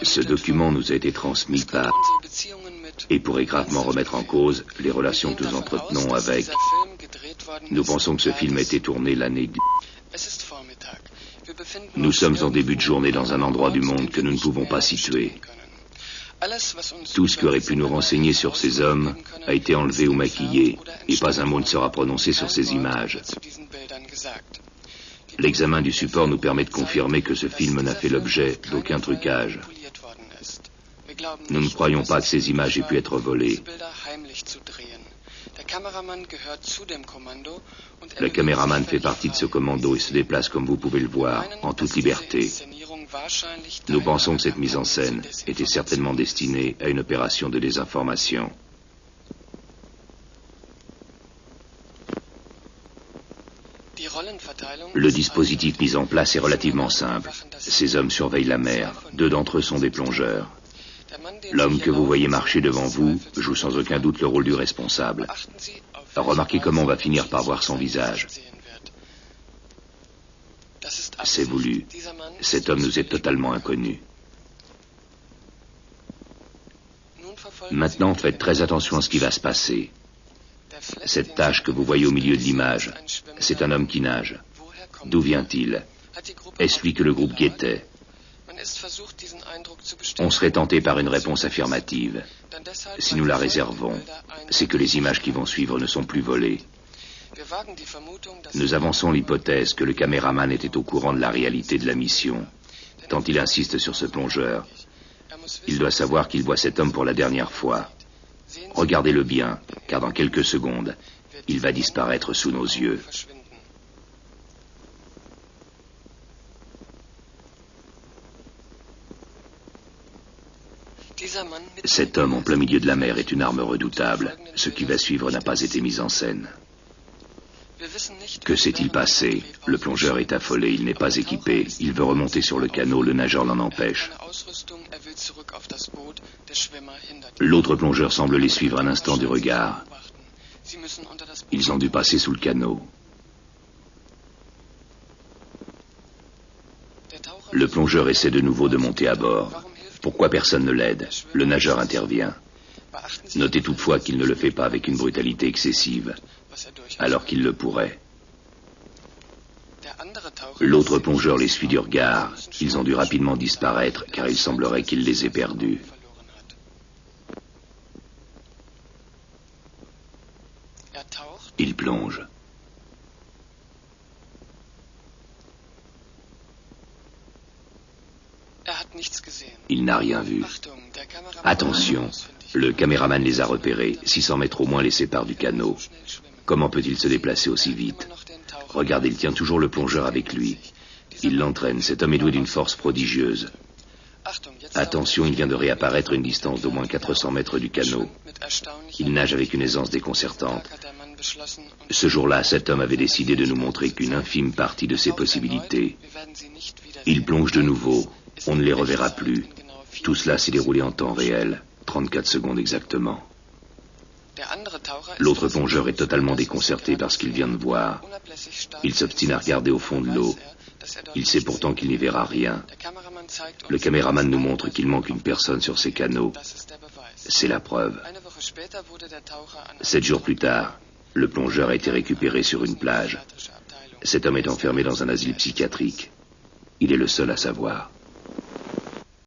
Ce document nous a été transmis par et pourrait gravement remettre en cause les relations que nous entretenons avec. Nous pensons que ce film a été tourné l'année du... Nous sommes en début de journée dans un endroit du monde que nous ne pouvons pas situer. Tout ce qui aurait pu nous renseigner sur ces hommes a été enlevé ou maquillé, et pas un mot ne sera prononcé sur ces images. L'examen du support nous permet de confirmer que ce film n'a fait l'objet d'aucun trucage. Nous ne croyons pas que ces images aient pu être volées. Le caméraman fait partie de ce commando et se déplace comme vous pouvez le voir, en toute liberté. Nous pensons que cette mise en scène était certainement destinée à une opération de désinformation. Le dispositif mis en place est relativement simple. Ces hommes surveillent la mer. 2 d'entre eux sont des plongeurs. L'homme que vous voyez marcher devant vous joue sans aucun doute le rôle du responsable. Remarquez comment on va finir par voir son visage. C'est voulu. Cet homme nous est totalement inconnu. Maintenant, faites très attention à ce qui va se passer. Cette tache que vous voyez au milieu de l'image, c'est un homme qui nage. D'où vient-il? Est-ce lui que le groupe guettait? On serait tenté par une réponse affirmative. Si nous la réservons, c'est que les images qui vont suivre ne sont plus volées. Nous avançons l'hypothèse que le caméraman était au courant de la réalité de la mission, tant il insiste sur ce plongeur. Il doit savoir qu'il voit cet homme pour la dernière fois. Regardez-le bien, car dans quelques secondes, il va disparaître sous nos yeux. Cet homme en plein milieu de la mer est une arme redoutable. Ce qui va suivre n'a pas été mis en scène. Que s'est-il passé? Le plongeur est affolé, il n'est pas équipé. Il veut remonter sur le canot, le nageur l'en empêche. L'autre plongeur semble les suivre un instant du regard. Ils ont dû passer sous le canot. Le plongeur essaie de nouveau de monter à bord. Pourquoi personne ne l'aide? Le nageur intervient. Notez toutefois qu'il ne le fait pas avec une brutalité excessive, alors qu'il le pourrait. L'autre plongeur les suit du regard. Ils ont dû rapidement disparaître, car il semblerait qu'il les ait perdus. Il plonge. Il n'a rien vu. Attention, le caméraman les a repérés. 600 mètres au moins les séparent du canot. Comment peut-il se déplacer aussi vite? Regardez, il tient toujours le plongeur avec lui. Il l'entraîne. Cet homme est doué d'une force prodigieuse. Attention, il vient de réapparaître à une distance d'au moins 400 mètres du canot. Il nage avec une aisance déconcertante. Ce jour-là, cet homme avait décidé de nous montrer qu'une infime partie de ses possibilités. Il plonge de nouveau. On ne les reverra plus. Tout cela s'est déroulé en temps réel, 34 secondes exactement. L'autre plongeur est totalement déconcerté par ce qu'il vient de voir. Il s'obstine à regarder au fond de l'eau. Il sait pourtant qu'il n'y verra rien. Le caméraman nous montre qu'il manque une personne sur ces canaux. C'est la preuve. 7 jours plus tard, le plongeur a été récupéré sur une plage. Cet homme est enfermé dans un asile psychiatrique. Il est le seul à savoir.